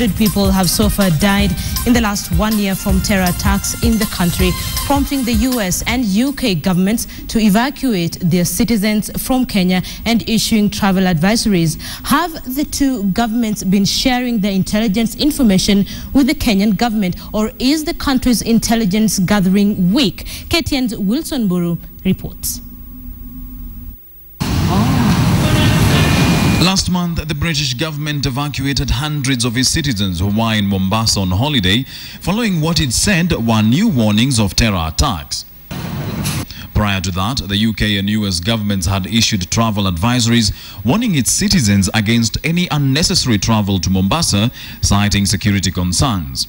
People have so far died in the last 1 year from terror attacks in the country, prompting the US and UK governments to evacuate their citizens from Kenya and issuing travel advisories. Have the two governments been sharing their intelligence information with the Kenyan government, or is the country's intelligence gathering weak? KTN's Wilson Buru reports. Last month, the British government evacuated hundreds of its citizens who were in Mombasa on holiday, following what it said were new warnings of terror attacks. Prior to that, the UK and US governments had issued travel advisories warning its citizens against any unnecessary travel to Mombasa, citing security concerns.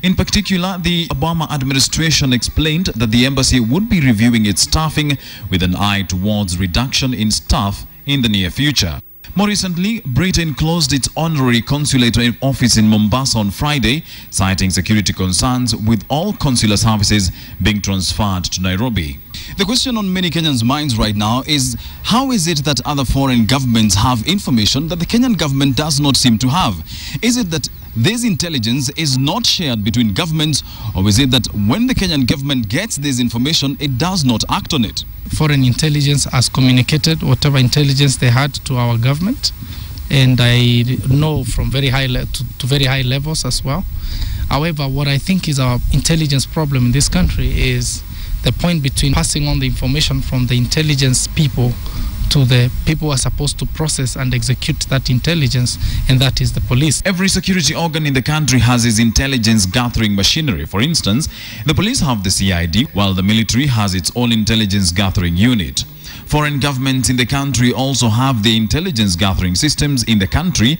In particular, the Obama administration explained that the embassy would be reviewing its staffing with an eye towards reduction in staff in the near future. More recently, Britain closed its honorary consulate office in Mombasa on Friday, citing security concerns, with all consular services being transferred to Nairobi. The question on many Kenyans' minds right now is, how is it that other foreign governments have information that the Kenyan government does not seem to have? Is it that this intelligence is not shared between governments, or is it that when the Kenyan government gets this information, it does not act on it? Foreign intelligence has communicated whatever intelligence they had to our government, and I know from very high to very high levels as well. However, what I think is our intelligence problem in this country is the point between passing on the information from the intelligence people to the people who are supposed to process and execute that intelligence, and that is the police. Every security organ in the country has its intelligence gathering machinery. For instance, the police have the CID, while the military has its own intelligence gathering unit. Foreign governments in the country also have the intelligence gathering systems in the country.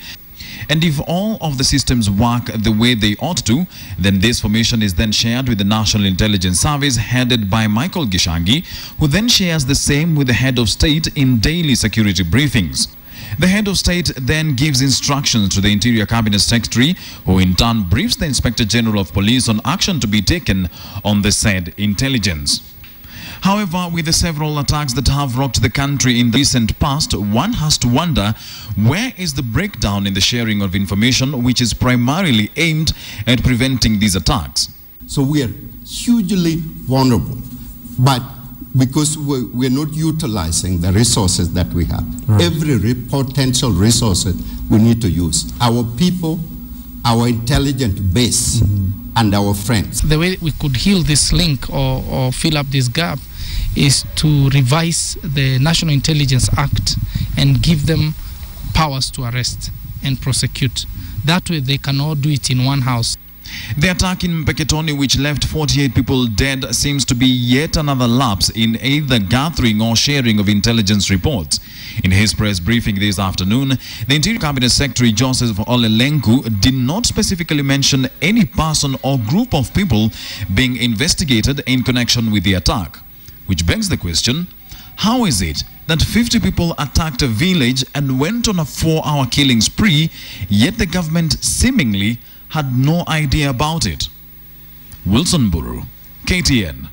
And if all of the systems work the way they ought to, then this information is then shared with the National Intelligence Service headed by Michael Gishangi, who then shares the same with the head of state in daily security briefings. The head of state then gives instructions to the Interior Cabinet Secretary, who in turn briefs the Inspector General of Police on action to be taken on the said intelligence. However, with the several attacks that have rocked the country in the recent past, one has to wonder, where is the breakdown in the sharing of information which is primarily aimed at preventing these attacks? So we are hugely vulnerable, but because we're not utilizing the resources that we have. Right. Every potential resource we need to use. Our people, our intelligent base, and our friends. The way we could heal this link or fill up this gap is to revise the National Intelligence Act and give them powers to arrest and prosecute. That way they can all do it in one house. The attack in Mpeketoni, which left 48 people dead, seems to be yet another lapse in either gathering or sharing of intelligence reports. In his press briefing this afternoon, the Interior Cabinet Secretary Joseph Olelenku did not specifically mention any person or group of people being investigated in connection with the attack. Which begs the question, how is it that 50 people attacked a village and went on a 4-hour killing spree, yet the government seemingly had no idea about it? Wilson Buru, KTN.